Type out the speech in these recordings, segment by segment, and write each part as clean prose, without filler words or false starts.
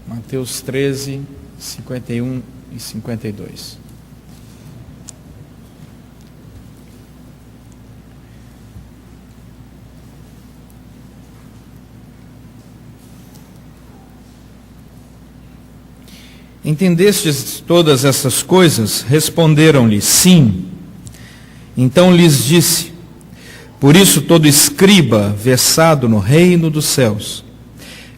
Mateus 13, 51 e 52. Entendestes todas essas coisas? Responderam-lhe, sim. Então lhes disse, por isso todo escriba versado no reino dos céus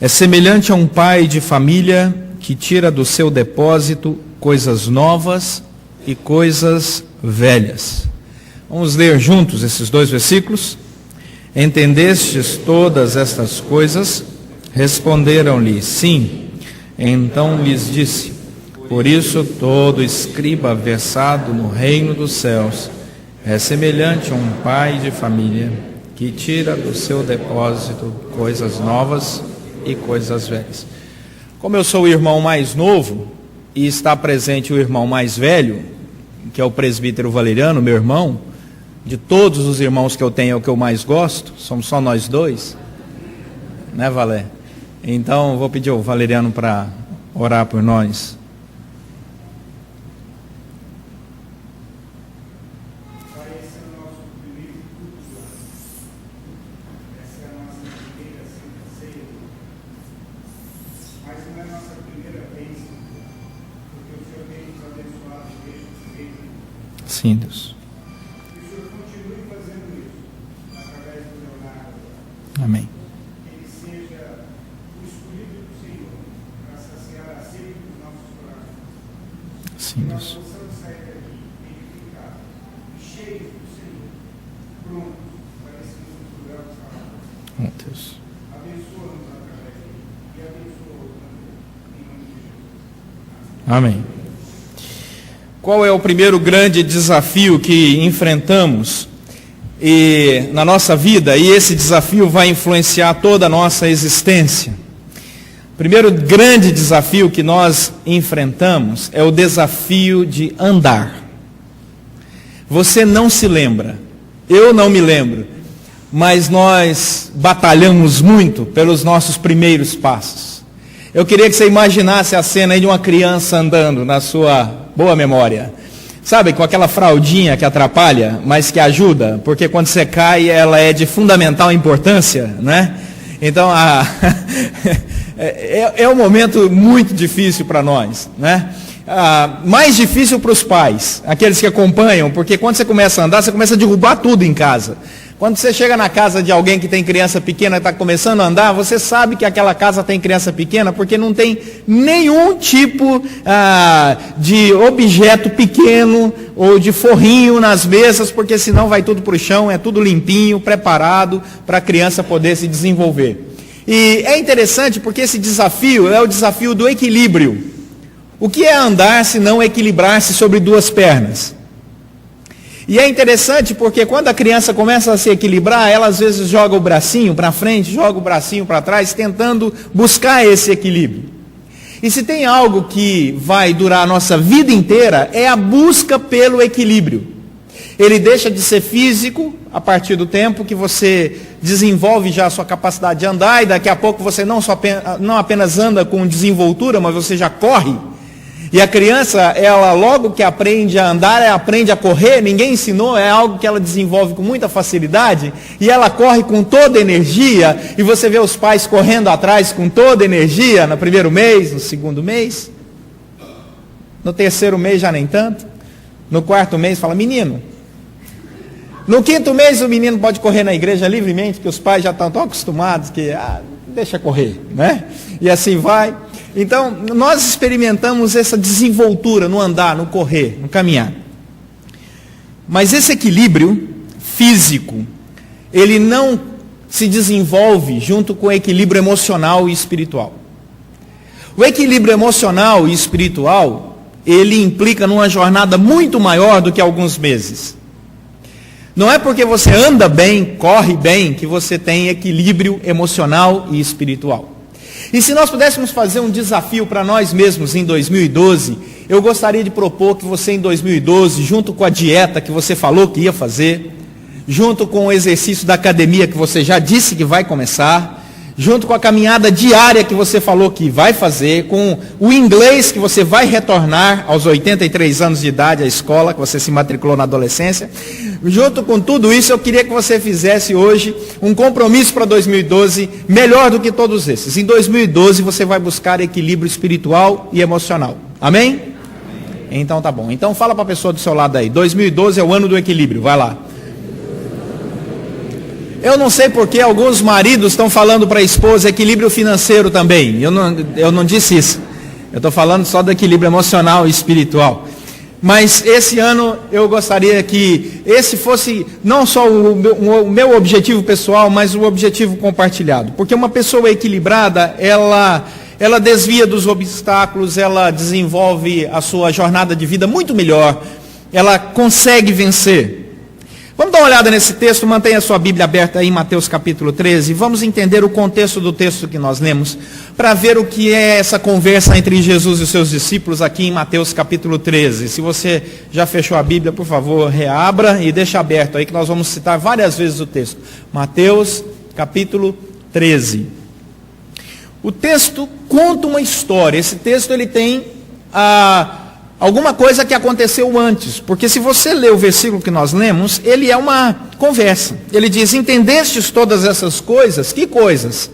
é semelhante a um pai de família que tira do seu depósito coisas novas e coisas velhas. Vamos ler juntos esses dois versículos? Entendestes todas estas coisas? Responderam-lhe, sim. Então lhes disse, por isso todo escriba versado no reino dos céus é semelhante a um pai de família que tira do seu depósito coisas novas e coisas velhas. Como eu sou o irmão mais novo e está presente o irmão mais velho, que é o presbítero Valeriano, meu irmão, de todos os irmãos que eu tenho é o que eu mais gosto, somos só nós dois, né, Valé? Então vou pedir ao Valeriano para orar por nós. Sim, Deus. Que o Senhor continue fazendo isso, através do Leonardo. Amém. Que ele seja o escolhido do Senhor, para saciar a sede dos nossos corações. Sim, Deus. Que nós possamos sair daqui edificados, cheios do Senhor, prontos para esse novo lugar de salário. Oh, Deus. Abençoa-nos através dele e abençoa-o também, em nome de Jesus. Amém. Qual é o primeiro grande desafio que enfrentamos na nossa vida, e esse desafio vai influenciar toda a nossa existência? O primeiro grande desafio que nós enfrentamos é o desafio de andar. Você não se lembra, eu não me lembro, mas nós batalhamos muito pelos nossos primeiros passos. Eu queria que você imaginasse a cena aí de uma criança andando na sua boa memória. Sabe, com aquela fraldinha que atrapalha, mas que ajuda, porque quando você cai, ela é de fundamental importância, né? Então, é um momento muito difícil para nós, né? Mais difícil para os pais, aqueles que acompanham, porque quando você começa a andar, você começa a derrubar tudo em casa. Quando você chega na casa de alguém que tem criança pequena e está começando a andar, você sabe que aquela casa tem criança pequena, porque não tem nenhum tipo de objeto pequeno ou de forrinho nas mesas, porque senão vai tudo para o chão, é tudo limpinho, preparado para a criança poder se desenvolver. E é interessante porque esse desafio é o desafio do equilíbrio. O que é andar se não equilibrar-se sobre duas pernas? E é interessante porque quando a criança começa a se equilibrar, ela às vezes joga o bracinho para frente, joga o bracinho para trás, tentando buscar esse equilíbrio. E se tem algo que vai durar a nossa vida inteira, é a busca pelo equilíbrio. Ele deixa de ser físico a partir do tempo que você desenvolve já a sua capacidade de andar, e daqui a pouco você não apenas anda com desenvoltura, mas você já corre. E a criança, ela logo que aprende a andar, ela aprende a correr, ninguém ensinou, é algo que ela desenvolve com muita facilidade, e ela corre com toda a energia, e você vê os pais correndo atrás com toda a energia, no primeiro mês, no segundo mês, no terceiro mês já nem tanto, no quarto mês fala, menino. No quinto mês o menino pode correr na igreja livremente, porque os pais já estão tão acostumados que, deixa correr, né? E assim vai. Então, nós experimentamos essa desenvoltura no andar, no correr, no caminhar. Mas esse equilíbrio físico, ele não se desenvolve junto com o equilíbrio emocional e espiritual. O equilíbrio emocional e espiritual, ele implica numa jornada muito maior do que alguns meses. Não é porque você anda bem, corre bem, que você tem equilíbrio emocional e espiritual. E se nós pudéssemos fazer um desafio para nós mesmos em 2012, eu gostaria de propor que você em 2012, junto com a dieta que você falou que ia fazer, junto com o exercício da academia que você já disse que vai começar, junto com a caminhada diária que você falou que vai fazer, com o inglês que você vai retornar aos 83 anos de idade à escola, que você se matriculou na adolescência, junto com tudo isso, eu queria que você fizesse hoje um compromisso para 2012, melhor do que todos esses. Em 2012 você vai buscar equilíbrio espiritual e emocional. Amém? Então tá bom. Então fala para a pessoa do seu lado aí, 2012 é o ano do equilíbrio, vai lá. Eu não sei porque alguns maridos estão falando para a esposa equilíbrio financeiro também. Eu não disse isso. Eu estou falando só do equilíbrio emocional e espiritual. Mas esse ano eu gostaria que esse fosse não só o meu objetivo pessoal, mas o objetivo compartilhado. Porque uma pessoa equilibrada, ela desvia dos obstáculos, ela desenvolve a sua jornada de vida muito melhor, ela consegue vencer. Vamos dar uma olhada nesse texto, mantenha a sua Bíblia aberta aí em Mateus capítulo 13, vamos entender o contexto do texto que nós lemos, para ver o que é essa conversa entre Jesus e os seus discípulos aqui em Mateus capítulo 13. Se você já fechou a Bíblia, por favor, reabra e deixa aberto aí que nós vamos citar várias vezes o texto. Mateus capítulo 13. O texto conta uma história, esse texto ele tem alguma coisa que aconteceu antes, porque se você ler o versículo que nós lemos, ele é uma conversa. Ele diz, entendestes todas essas coisas? Que coisas?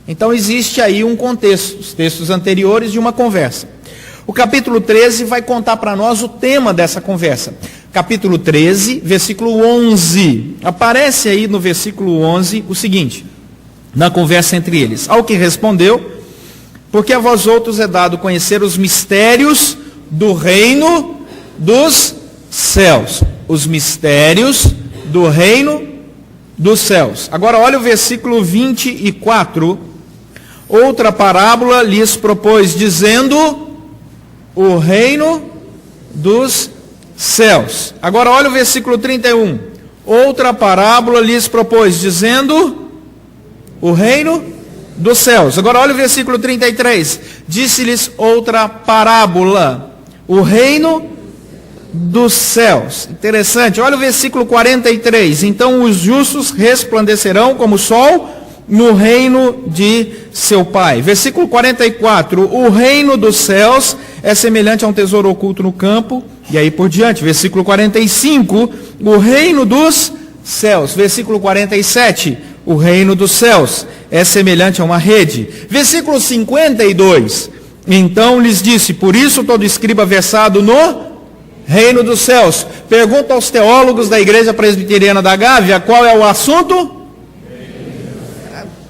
Então existe aí um contexto, os textos anteriores de uma conversa. O capítulo 13 vai contar para nós o tema dessa conversa. Capítulo 13, versículo 11. Aparece aí no versículo 11 o seguinte, na conversa entre eles. Ao que respondeu, porque a vós outros é dado conhecer os mistérios do reino dos céus. Os mistérios do reino dos céus. Agora olha o versículo 24. Outra parábola lhes propôs, dizendo, o reino dos céus. Agora olha o versículo 31. Outra parábola lhes propôs, dizendo, o reino dos céus. Agora olha o versículo 33. Disse-lhes outra parábola, o reino dos céus. Interessante, olha o versículo 43. Então os justos resplandecerão como o sol no reino de seu Pai. Versículo 44. O reino dos céus é semelhante a um tesouro oculto no campo. E aí por diante. Versículo 45. O reino dos céus. Versículo 47. O reino dos céus é semelhante a uma rede. Versículo 52. Então lhes disse, por isso todo escriba versado no reino dos céus. Pergunta aos teólogos da igreja presbiteriana da Gávea, qual é o assunto?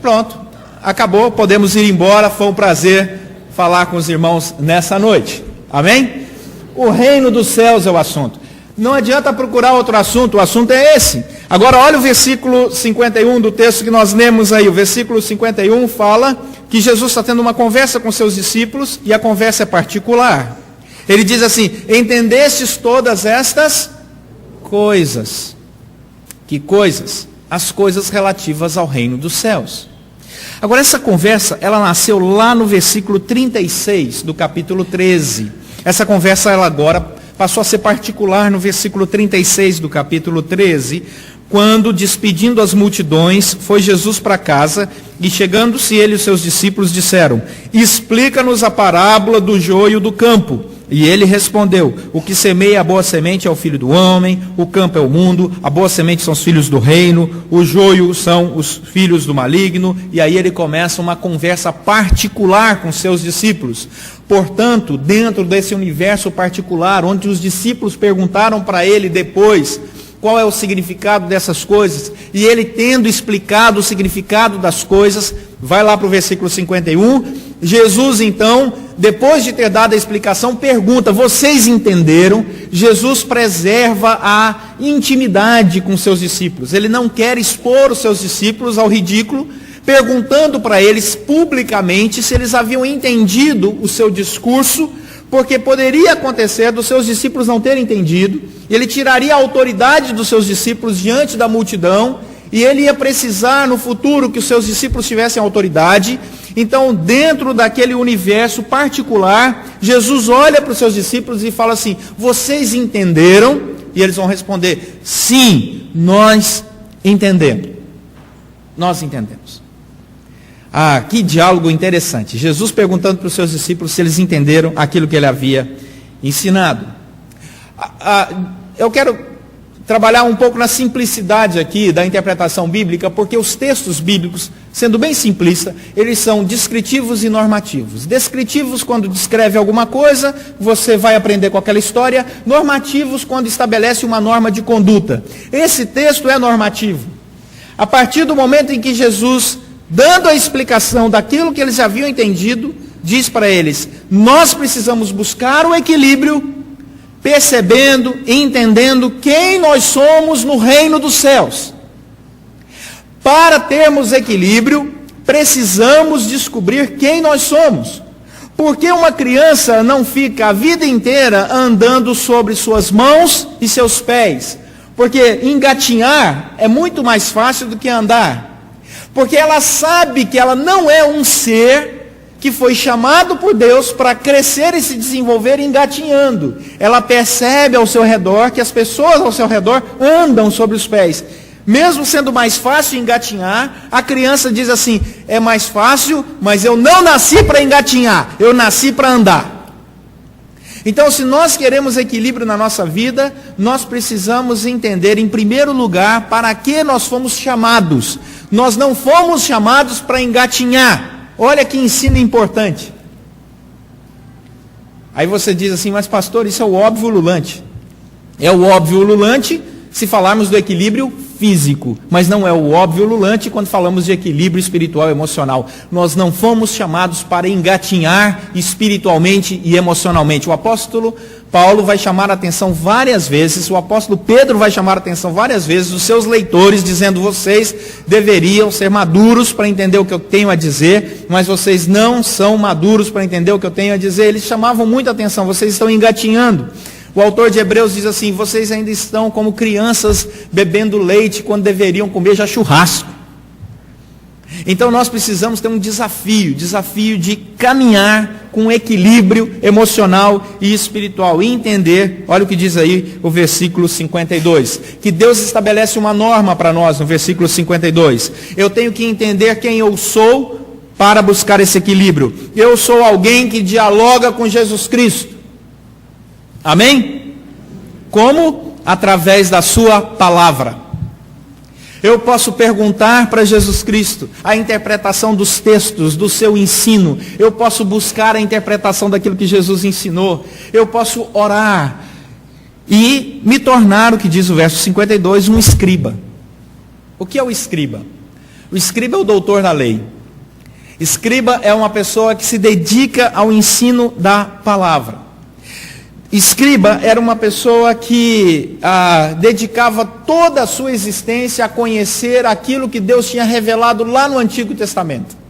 Pronto, acabou, podemos ir embora, foi um prazer falar com os irmãos nessa noite. Amém? O reino dos céus é o assunto. Não adianta procurar outro assunto, o assunto é esse. Agora olha o versículo 51 do texto que nós lemos aí. O versículo 51 fala que Jesus está tendo uma conversa com seus discípulos e a conversa é particular. Ele diz assim, entendestes todas estas coisas. Que coisas? As coisas relativas ao reino dos céus. Agora essa conversa, ela nasceu lá no versículo 36 do capítulo 13. Essa conversa, ela agora passou a ser particular no versículo 36 do capítulo 13, quando, despedindo as multidões, foi Jesus para casa, e chegando-se ele e os seus discípulos disseram, explica-nos a parábola do joio do campo. E ele respondeu, o que semeia a boa semente é o filho do homem, o campo é o mundo, a boa semente são os filhos do reino, o joio são os filhos do maligno, e aí ele começa uma conversa particular com seus discípulos. Portanto, dentro desse universo particular, onde os discípulos perguntaram para ele depois, qual é o significado dessas coisas, e ele tendo explicado o significado das coisas, vai lá para o versículo 51, Jesus então, depois de ter dado a explicação, pergunta, vocês entenderam? Jesus preserva a intimidade com seus discípulos, ele não quer expor os seus discípulos ao ridículo, perguntando para eles publicamente se eles haviam entendido o seu discurso, porque poderia acontecer dos seus discípulos não terem entendido, ele tiraria a autoridade dos seus discípulos diante da multidão, e ele ia precisar no futuro que os seus discípulos tivessem autoridade. Então, dentro daquele universo particular, Jesus olha para os seus discípulos e fala assim, vocês entenderam? E eles vão responder, sim, nós entendemos. Nós entendemos. Ah, que diálogo interessante. Jesus perguntando para os seus discípulos se eles entenderam aquilo que ele havia ensinado. Eu quero trabalhar um pouco na simplicidade aqui da interpretação bíblica, porque os textos bíblicos, sendo bem simplista, eles são descritivos e normativos. Descritivos quando descreve alguma coisa, você vai aprender com aquela história. Normativos quando estabelece uma norma de conduta. Esse texto é normativo. A partir do momento em que Jesus, dando a explicação daquilo que eles haviam entendido, diz para eles: nós precisamos buscar o equilíbrio, percebendo e entendendo quem nós somos no reino dos céus. Para termos equilíbrio, precisamos descobrir quem nós somos. Porque uma criança não fica a vida inteira andando sobre suas mãos e seus pés. Porque engatinhar é muito mais fácil do que andar. Porque ela sabe que ela não é um ser que foi chamado por Deus para crescer e se desenvolver engatinhando. Ela percebe ao seu redor que as pessoas ao seu redor andam sobre os pés. Mesmo sendo mais fácil engatinhar, a criança diz assim: é mais fácil, mas eu não nasci para engatinhar, eu nasci para andar. Então, se nós queremos equilíbrio na nossa vida, nós precisamos entender, em primeiro lugar, para que nós fomos chamados. Nós não fomos chamados para engatinhar. Olha que ensino importante. Aí você diz assim: mas pastor, isso é o óbvio ululante. É o óbvio ululante se falarmos do equilíbrio físico, mas não é o óbvio ululante quando falamos de equilíbrio espiritual e emocional. Nós não fomos chamados para engatinhar espiritualmente e emocionalmente. O apóstolo Paulo vai chamar a atenção várias vezes, o apóstolo Pedro vai chamar a atenção várias vezes dos seus leitores, dizendo: vocês deveriam ser maduros para entender o que eu tenho a dizer, mas vocês não são maduros para entender o que eu tenho a dizer. Eles chamavam muita atenção: vocês estão engatinhando. O autor de Hebreus diz assim: vocês ainda estão como crianças bebendo leite quando deveriam comer já churrasco. Então nós precisamos ter um desafio de caminhar com equilíbrio emocional e espiritual. E entender, olha o que diz aí o versículo 52, que Deus estabelece uma norma para nós no versículo 52. Eu tenho que entender quem eu sou para buscar esse equilíbrio. Eu sou alguém que dialoga com Jesus Cristo. Amém? Como? Através da sua palavra. Eu posso perguntar para Jesus Cristo a interpretação dos textos, do seu ensino. Eu posso buscar a interpretação daquilo que Jesus ensinou. Eu posso orar e me tornar, o que diz o verso 52, um escriba. O que é o escriba? O escriba é o doutor da lei. Escriba é uma pessoa que se dedica ao ensino da palavra. Escriba era uma pessoa que dedicava toda a sua existência a conhecer aquilo que Deus tinha revelado lá no Antigo Testamento.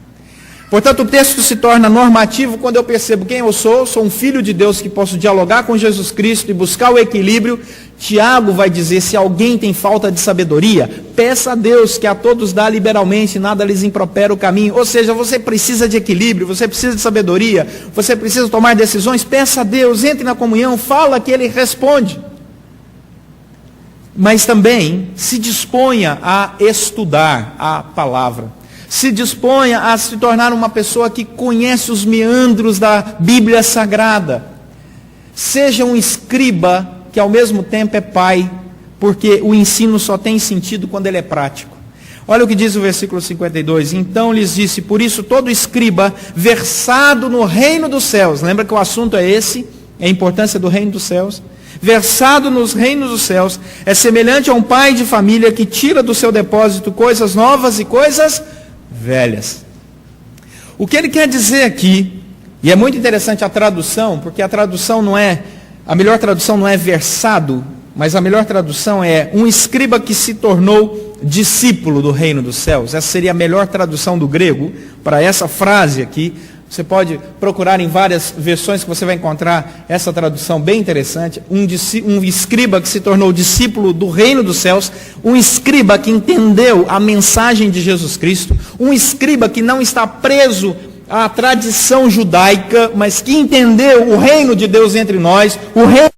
Portanto, o texto se torna normativo quando eu percebo quem eu sou um filho de Deus que posso dialogar com Jesus Cristo e buscar o equilíbrio. Tiago vai dizer: se alguém tem falta de sabedoria, peça a Deus, que a todos dá liberalmente, nada lhes impropera o caminho. Ou seja, você precisa de equilíbrio, você precisa de sabedoria, você precisa tomar decisões, peça a Deus, entre na comunhão, fala que Ele responde. Mas também se disponha a estudar a palavra. Se disponha a se tornar uma pessoa que conhece os meandros da Bíblia Sagrada. Seja um escriba que ao mesmo tempo é pai, porque o ensino só tem sentido quando ele é prático. Olha o que diz o versículo 52. Então lhes disse: por isso todo escriba versado no reino dos céus, lembra que o assunto é esse, é a importância do reino dos céus, versado nos reinos dos céus, é semelhante a um pai de família que tira do seu depósito coisas novas e coisas velhas. O que ele quer dizer aqui, e é muito interessante a tradução, porque a melhor tradução não é versado, mas a melhor tradução é um escriba que se tornou discípulo do reino dos céus. Essa seria a melhor tradução do grego para essa frase aqui. Você pode procurar em várias versões que você vai encontrar essa tradução bem interessante. Um escriba que se tornou discípulo do reino dos céus, um escriba que entendeu a mensagem de Jesus Cristo, um escriba que não está preso à tradição judaica, mas que entendeu o reino de Deus entre nós, o reino.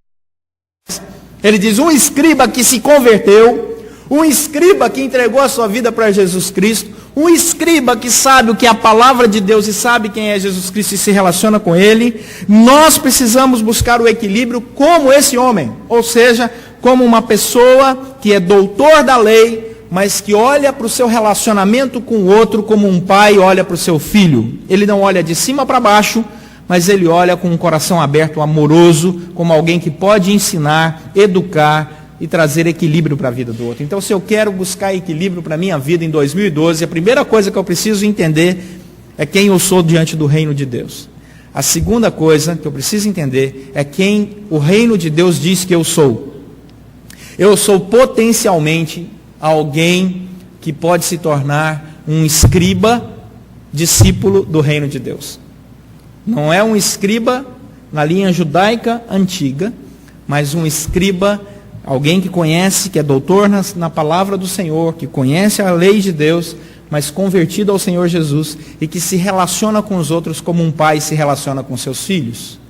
Ele diz: um escriba que se converteu, um escriba que entregou a sua vida para Jesus Cristo, Um escriba que sabe o que é a palavra de Deus e sabe quem é Jesus Cristo e se relaciona com Ele. Nós precisamos buscar o equilíbrio como esse homem, ou seja, como uma pessoa que é doutor da lei, mas que olha para o seu relacionamento com o outro como um pai olha para o seu filho. Ele não olha de cima para baixo, mas ele olha com um coração aberto, amoroso, como alguém que pode ensinar, educar e trazer equilíbrio para a vida do outro. Então, se eu quero buscar equilíbrio para a minha vida em 2012, a primeira coisa que eu preciso entender é quem eu sou diante do reino de Deus. A segunda coisa que eu preciso entender é quem o reino de Deus diz que eu sou. Eu sou potencialmente alguém que pode se tornar um escriba, discípulo do reino de Deus. Não é um escriba na linha judaica antiga, mas um escriba, alguém que conhece, que é doutor na palavra do Senhor, que conhece a lei de Deus, mas convertido ao Senhor Jesus e que se relaciona com os outros como um pai se relaciona com seus filhos.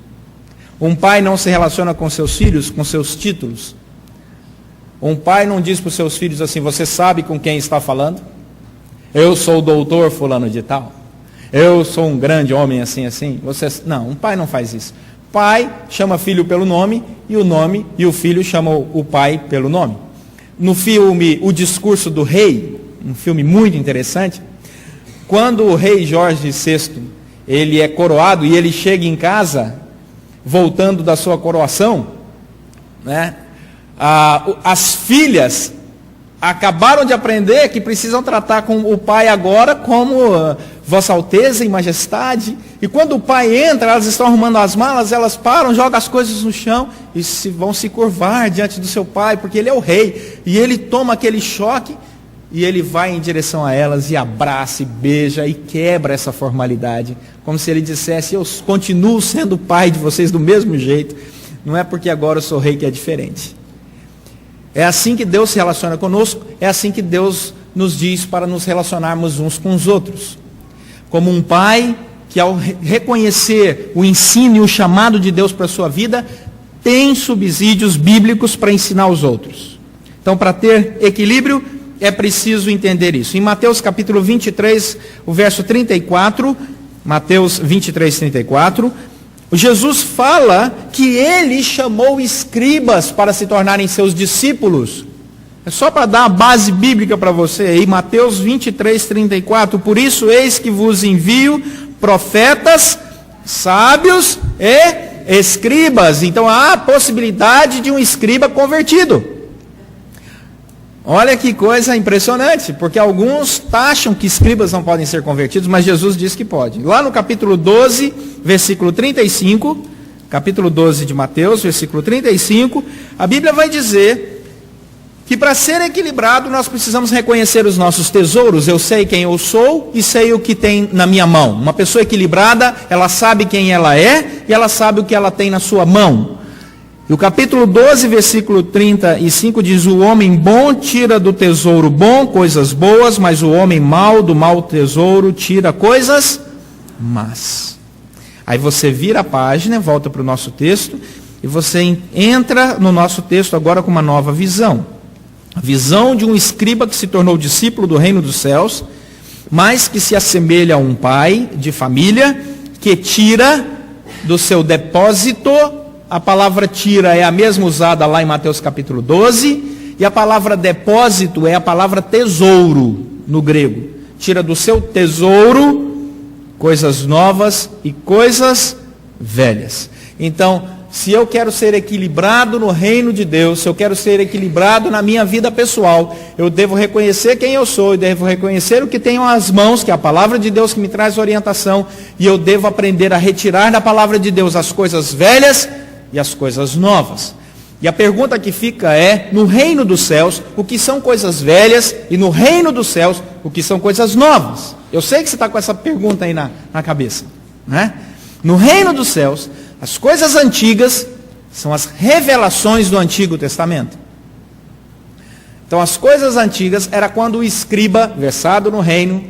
Um pai não se relaciona com seus filhos com seus títulos. Um pai não diz para os seus filhos assim: você sabe com quem está falando? Eu sou o doutor fulano de tal. Eu sou um grande homem assim. Não, um pai não faz isso. Pai chama filho pelo nome e o filho chama o pai pelo nome. No filme O Discurso do Rei, um filme muito interessante, quando o rei Jorge VI, ele é coroado e ele chega em casa, voltando da sua coroação, né? As filhas acabaram de aprender que precisam tratar com o pai agora como Vossa Alteza e Majestade. E quando o pai entra, elas estão arrumando as malas, elas param, jogam as coisas no chão e vão se curvar diante do seu pai, porque ele é o rei. E ele toma aquele choque e ele vai em direção a elas e abraça e beija e quebra essa formalidade, como se ele dissesse: eu continuo sendo pai de vocês do mesmo jeito, não é porque agora eu sou rei que é diferente. É assim que Deus se relaciona conosco, é assim que Deus nos diz para nos relacionarmos uns com os outros. Como um pai que, ao reconhecer o ensino e o chamado de Deus para a sua vida, tem subsídios bíblicos para ensinar os outros. Então, para ter equilíbrio, é preciso entender isso. Em Mateus capítulo 23, o verso 34, Mateus 23, 34, Jesus fala que ele chamou escribas para se tornarem seus discípulos. É só para dar a base bíblica para você aí, Mateus 23, 34. Por isso, eis que vos envio profetas, sábios e escribas. Então, há a possibilidade de um escriba convertido. Olha que coisa impressionante, porque alguns acham que escribas não podem ser convertidos, mas Jesus diz que pode. Lá no capítulo 12, versículo 35, capítulo 12 de Mateus, versículo 35, a Bíblia vai dizer que para ser equilibrado nós precisamos reconhecer os nossos tesouros. Eu sei quem eu sou e sei o que tem na minha mão. Uma pessoa equilibrada, ela sabe quem ela é e ela sabe o que ela tem na sua mão. E o capítulo 12, versículo 35 diz: o homem bom tira do tesouro bom coisas boas, mas o homem mau do mau tesouro tira coisas más. Aí você vira a página, volta para o nosso texto, e você entra no nosso texto agora com uma nova visão. A visão de um escriba que se tornou discípulo do reino dos céus, mas que se assemelha a um pai de família, que tira do seu depósito. A palavra tira é a mesma usada lá em Mateus capítulo 12, e a palavra depósito é a palavra tesouro no grego. Tira do seu tesouro coisas novas e coisas velhas. Então, se eu quero ser equilibrado no reino de Deus, se eu quero ser equilibrado na minha vida pessoal, eu devo reconhecer quem eu sou, eu devo reconhecer o que tenho às mãos, que é a palavra de Deus que me traz orientação, e eu devo aprender a retirar da palavra de Deus as coisas velhas e as coisas novas. E a pergunta que fica é: no reino dos céus, o que são coisas velhas? E no reino dos céus, o que são coisas novas? Eu sei que você está com essa pergunta aí na cabeça, né? No reino dos céus, as coisas antigas são as revelações do Antigo Testamento. Então, as coisas antigas era quando o escriba, versado no reino,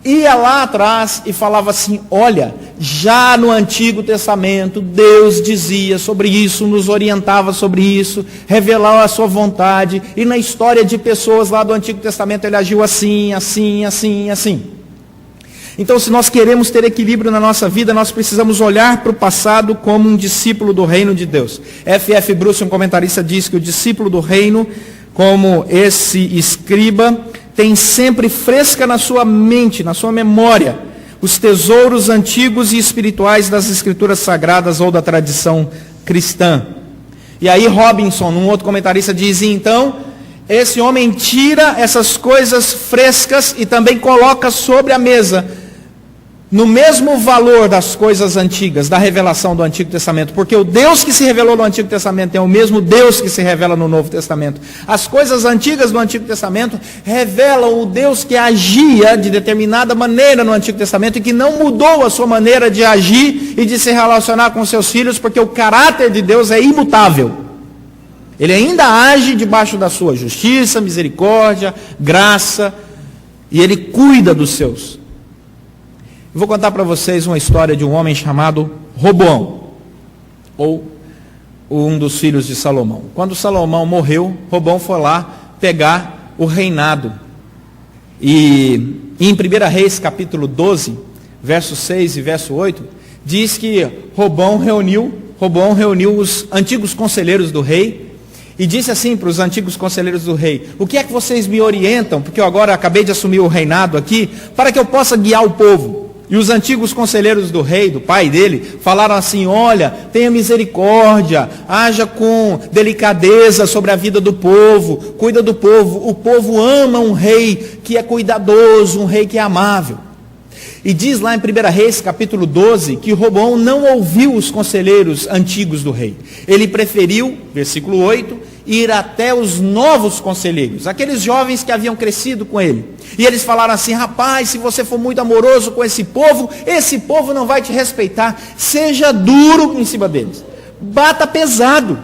ia lá atrás e falava assim: olha, já no Antigo Testamento Deus dizia sobre isso, nos orientava sobre isso, revelava a sua vontade, e na história de pessoas lá do Antigo Testamento ele agiu assim, assim, assim, assim. Então, se nós queremos ter equilíbrio na nossa vida, nós precisamos olhar para o passado como um discípulo do reino de Deus. F.F. Bruce, um comentarista, diz que o discípulo do reino, como esse escriba, tem sempre fresca na sua mente, na sua memória, os tesouros antigos e espirituais das escrituras sagradas ou da tradição cristã. E aí Robinson, um outro comentarista, diz: então, esse homem tira essas coisas frescas e também coloca sobre a mesa, no mesmo valor das coisas antigas, da revelação do Antigo Testamento, porque o Deus que se revelou no Antigo Testamento é o mesmo Deus que se revela no Novo Testamento. As coisas antigas do Antigo Testamento revelam o Deus que agia de determinada maneira no Antigo Testamento e que não mudou a sua maneira de agir e de se relacionar com seus filhos, porque o caráter de Deus é imutável. Ele ainda age debaixo da sua justiça, misericórdia, graça, e ele cuida dos seus. Eu vou contar para vocês uma história de um homem chamado Roboão, ou um dos filhos de Salomão. Quando Salomão morreu, Roboão foi lá pegar o reinado. E em 1 Reis, capítulo 12, verso 6 e verso 8, diz que Roboão reuniu os antigos conselheiros do rei, e disse assim para os antigos conselheiros do rei: o que é que vocês me orientam, porque eu agora acabei de assumir o reinado aqui, para que eu possa guiar o povo? E os antigos conselheiros do rei, do pai dele, falaram assim: olha, tenha misericórdia, haja com delicadeza sobre a vida do povo, cuida do povo. O povo ama um rei que é cuidadoso, um rei que é amável. E diz lá em 1 Reis, capítulo 12, que Roboão não ouviu os conselheiros antigos do rei. Ele preferiu, versículo 8, ir até os novos conselheiros, aqueles jovens que haviam crescido com ele. E eles falaram assim: rapaz, se você for muito amoroso com esse povo não vai te respeitar. Seja duro em cima deles, bata pesado.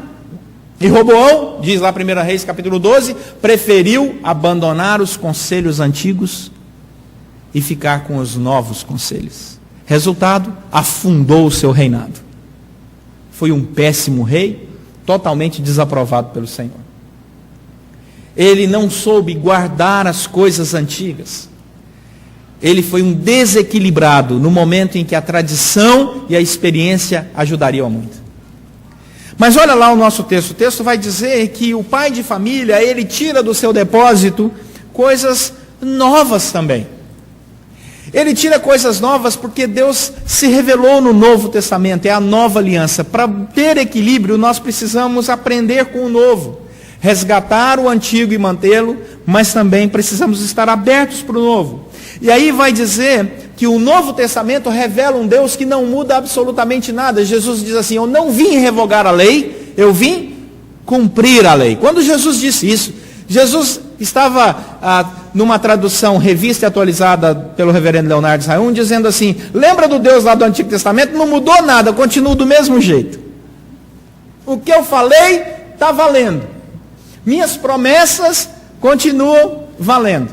E Roboão, diz lá 1 Reis, capítulo 12, preferiu abandonar os conselhos antigos e ficar com os novos conselhos. Resultado, afundou o seu reinado. Foi um péssimo rei, totalmente desaprovado pelo Senhor. Ele não soube guardar as coisas antigas. Ele foi um desequilibrado no momento em que a tradição e a experiência ajudariam muito. Mas olha lá o nosso texto. O texto vai dizer que o pai de família, ele tira do seu depósito coisas novas também. Ele tira coisas novas porque Deus se revelou no Novo Testamento, é a nova aliança. Para ter equilíbrio, nós precisamos aprender com o novo, resgatar o antigo e mantê-lo, mas também precisamos estar abertos para o novo. E aí vai dizer que o Novo Testamento revela um Deus que não muda absolutamente nada. Jesus diz assim: eu não vim revogar a lei, eu vim cumprir a lei. Quando Jesus disse isso, Jesus estava numa tradução revista e atualizada pelo reverendo Leonardo Israel, dizendo assim: lembra do Deus lá do Antigo Testamento? Não mudou nada, eu continuo do mesmo jeito. O que eu falei está valendo. Minhas promessas continuam valendo.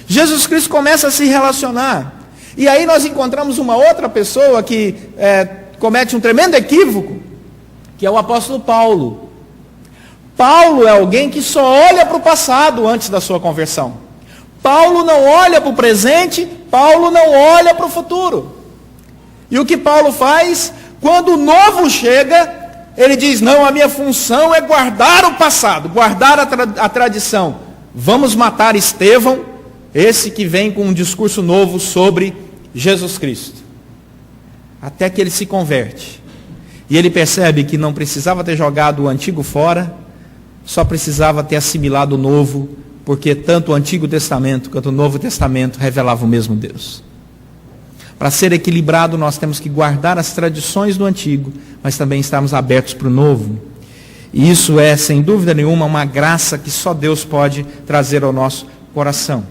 Jesus Cristo começa a se relacionar. E aí nós encontramos uma outra pessoa que comete um tremendo equívoco, que é o apóstolo Paulo. Paulo é alguém que só olha para o passado antes da sua conversão. Paulo não olha para o presente, Paulo não olha para o futuro. E o que Paulo faz? Quando o novo chega, ele diz: não, a minha função é guardar o passado, guardar a tradição. Vamos matar Estevão, esse que vem com um discurso novo sobre Jesus Cristo. Até que ele se converte. E ele percebe que não precisava ter jogado o antigo fora, só precisava ter assimilado o novo, porque tanto o Antigo Testamento quanto o Novo Testamento revelavam o mesmo Deus. Para ser equilibrado, nós temos que guardar as tradições do Antigo, mas também estarmos abertos para o Novo. E isso é, sem dúvida nenhuma, uma graça que só Deus pode trazer ao nosso coração.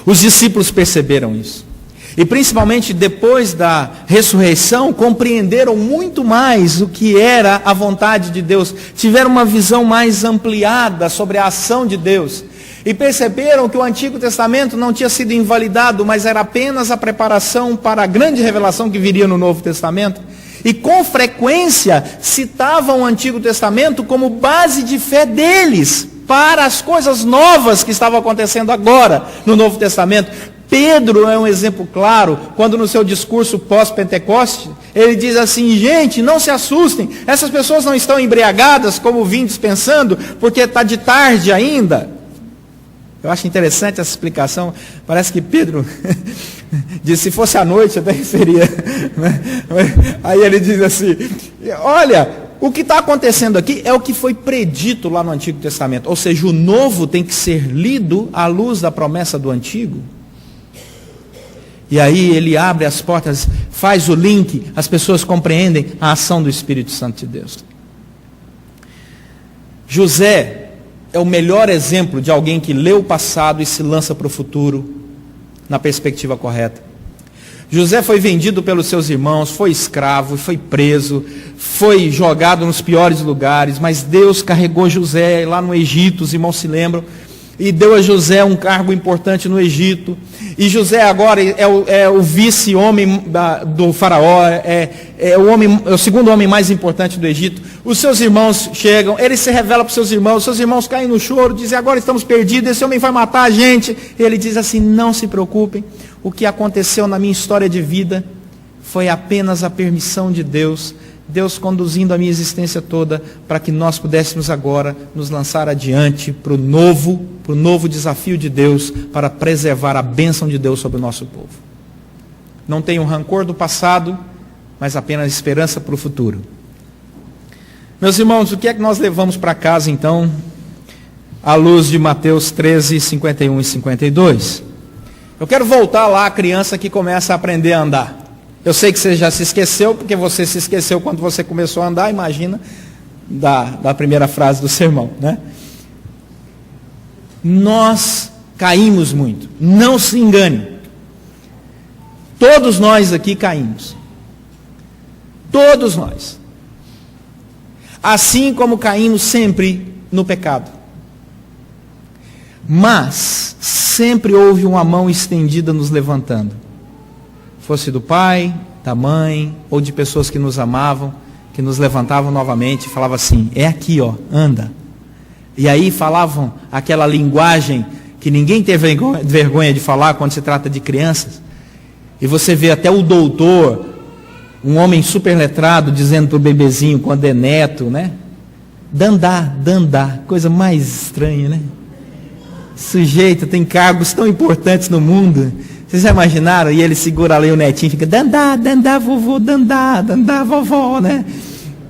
Os discípulos perceberam isso. E principalmente depois da ressurreição, compreenderam muito mais o que era a vontade de Deus. Tiveram uma visão mais ampliada sobre a ação de Deus. E perceberam que o Antigo Testamento não tinha sido invalidado, mas era apenas a preparação para a grande revelação que viria no Novo Testamento. E com frequência citavam o Antigo Testamento como base de fé deles, para as coisas novas que estavam acontecendo agora no Novo Testamento. Pedro é um exemplo claro, quando no seu discurso pós-Pentecoste, ele diz assim: gente, não se assustem, essas pessoas não estão embriagadas como vim dispensando, porque está de tarde ainda. Eu acho interessante essa explicação. Parece que Pedro disse, se fosse à noite até seria, né? Aí ele diz assim, olha, o que está acontecendo aqui é o que foi predito lá no Antigo Testamento, ou seja, o novo tem que ser lido à luz da promessa do Antigo. E aí ele abre as portas, faz o link, as pessoas compreendem a ação do Espírito Santo de Deus. José é o melhor exemplo de alguém que lê o passado e se lança para o futuro na perspectiva correta. José foi vendido pelos seus irmãos, foi escravo, foi preso, foi jogado nos piores lugares, mas Deus carregou José lá no Egito, os irmãos se lembram, e deu a José um cargo importante no Egito. E José agora é o vice-homem do faraó, é o segundo homem mais importante do Egito. Os seus irmãos chegam, ele se revela para os seus irmãos caem no choro, dizem, agora estamos perdidos, esse homem vai matar a gente. E ele diz assim, não se preocupem, o que aconteceu na minha história de vida foi apenas a permissão de Deus, Deus conduzindo a minha existência toda, para que nós pudéssemos agora nos lançar adiante para o novo desafio de Deus, para preservar a bênção de Deus sobre o nosso povo. Não tenho rancor do passado, mas apenas esperança para o futuro. Meus irmãos, o que é que nós levamos para casa então, à luz de Mateus 13, 51 e 52? Eu quero voltar lá à criança que começa a aprender a andar. Eu sei que você já se esqueceu, porque você se esqueceu quando você começou a andar, imagina, da primeira frase do sermão, né? Nós caímos muito, não se engane. Todos nós aqui caímos. Todos nós. Assim como caímos sempre no pecado. Mas sempre houve uma mão estendida nos levantando. Fosse do pai, da mãe, ou de pessoas que nos amavam, que nos levantavam novamente e falavam assim, é aqui ó, anda. E aí falavam aquela linguagem que ninguém tem vergonha de falar quando se trata de crianças. E você vê até o doutor, um homem super letrado, dizendo para o bebezinho, quando é neto, né? Dandá, coisa mais estranha, né? Sujeito tem cargos tão importantes no mundo. Vocês já imaginaram? E ele segura ali o netinho e fica, dandá, vovô, dandá, vovó, né?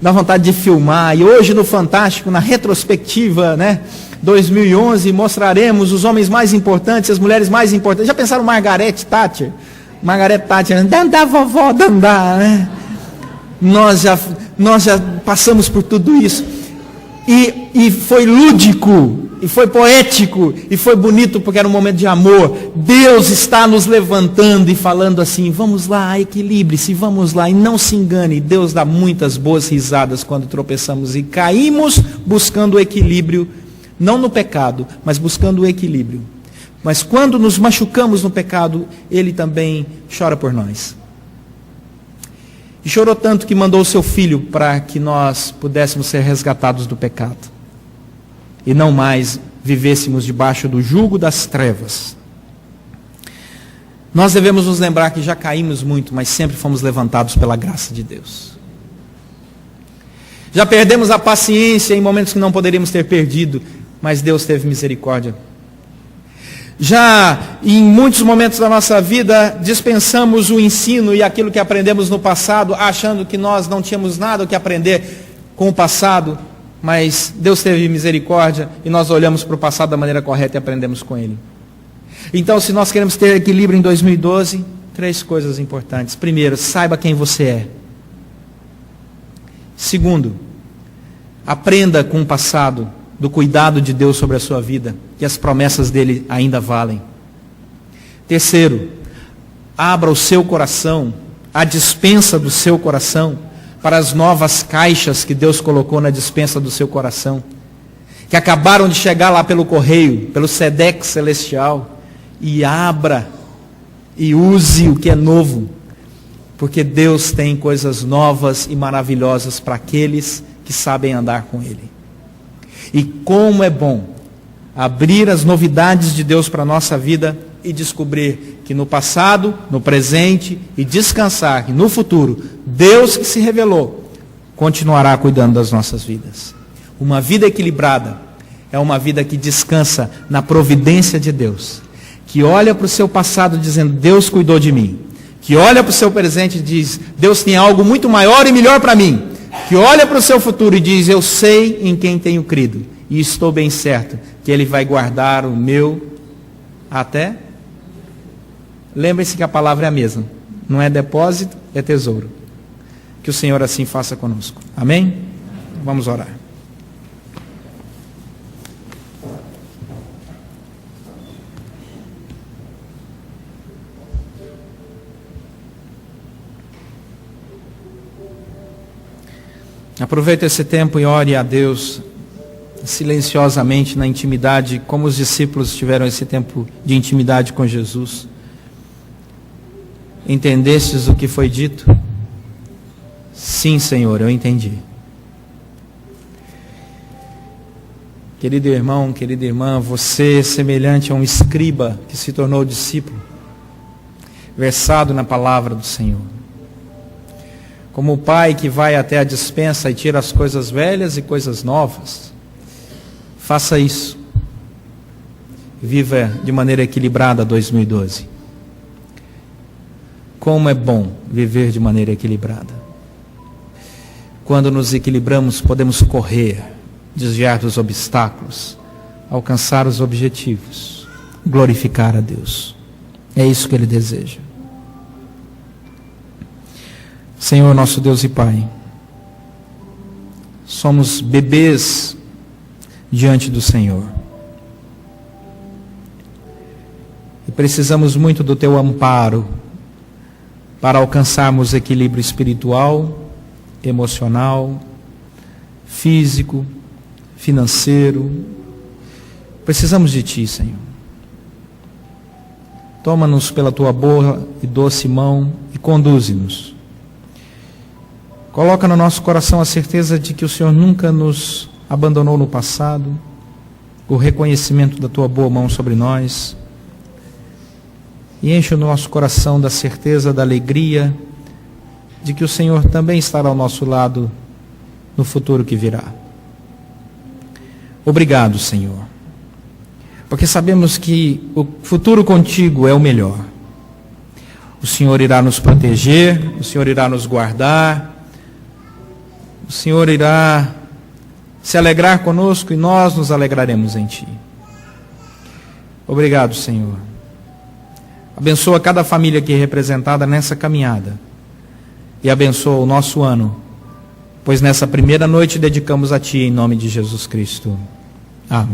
Dá vontade de filmar. E hoje no Fantástico, na retrospectiva, né? 2011, mostraremos os homens mais importantes, as mulheres mais importantes. Já pensaram Margaret Thatcher? Margaret Thatcher, dandá, vovó, dandá, né? Nós já passamos por tudo isso. E foi lúdico, e foi poético, e foi bonito, porque era um momento de amor. Deus está nos levantando e falando assim, vamos lá, equilibre-se, vamos lá, e não se engane. Deus dá muitas boas risadas quando tropeçamos e caímos buscando o equilíbrio, não no pecado, mas buscando o equilíbrio. Mas quando nos machucamos no pecado, Ele também chora por nós. E chorou tanto que mandou o seu Filho para que nós pudéssemos ser resgatados do pecado. E não mais vivêssemos debaixo do jugo das trevas. Nós devemos nos lembrar que já caímos muito, mas sempre fomos levantados pela graça de Deus. Já perdemos a paciência em momentos que não poderíamos ter perdido, mas Deus teve misericórdia. Já em muitos momentos da nossa vida dispensamos o ensino e aquilo que aprendemos no passado, achando que nós não tínhamos nada o que aprender com o passado, mas Deus teve misericórdia e nós olhamos para o passado da maneira correta e aprendemos com Ele. Então, se nós queremos ter equilíbrio em 2012, 3 coisas importantes. Primeiro, saiba quem você é. Segundo, aprenda com o passado do cuidado de Deus sobre a sua vida, que as promessas dele ainda valem. Terceiro, abra o seu coração, a despensa do seu coração, para as novas caixas que Deus colocou na despensa do seu coração. que acabaram de chegar lá pelo correio, pelo SEDEX celestial, e abra e use o que é novo, porque Deus tem coisas novas e maravilhosas para aqueles que sabem andar com Ele. E como é bom abrir as novidades de Deus para a nossa vida e descobrir que no passado, no presente, e descansar que no futuro, Deus que se revelou continuará cuidando das nossas vidas. Uma vida equilibrada é uma vida que descansa na providência de Deus, que olha para o seu passado dizendo, Deus cuidou de mim, que olha para o seu presente e diz, Deus tem algo muito maior e melhor para mim, que olha para o seu futuro e diz, eu sei em quem tenho crido, e estou bem certo que Ele vai guardar o meu até... Lembre-se que a palavra é a mesma, não é depósito, é tesouro. Que o Senhor assim faça conosco. Amém? Vamos orar. Aproveite esse tempo e ore a Deus silenciosamente na intimidade, como os discípulos tiveram esse tempo de intimidade com Jesus. Entendestes o que foi dito? Sim, Senhor, eu entendi. Querido irmão, querida irmã, você é semelhante a um escriba que se tornou discípulo, versado na palavra do Senhor. Como o pai que vai até a despensa e tira as coisas velhas e coisas novas, faça isso. Viva de maneira equilibrada 2012. Como é bom viver de maneira equilibrada. Quando nos equilibramos, podemos correr, desviar dos obstáculos, alcançar os objetivos, glorificar a Deus. É isso que Ele deseja. Senhor, nosso Deus e Pai, somos bebês diante do Senhor. E precisamos muito do Teu amparo para alcançarmos equilíbrio espiritual, emocional, físico, financeiro. Precisamos de Ti, Senhor. Toma-nos pela Tua boa e doce mão e conduze-nos. Coloca no nosso coração a certeza de que o Senhor nunca nos abandonou no passado, o reconhecimento da Tua boa mão sobre nós. E enche o nosso coração da certeza, da alegria, de que o Senhor também estará ao nosso lado no futuro que virá. Obrigado, Senhor, porque sabemos que o futuro contigo é o melhor. O Senhor irá nos proteger, o Senhor irá nos guardar, o Senhor irá se alegrar conosco e nós nos alegraremos em Ti. Obrigado, Senhor. Abençoa cada família aqui representada nessa caminhada. E abençoa o nosso ano, pois nessa primeira noite dedicamos a Ti em nome de Jesus Cristo. Amém.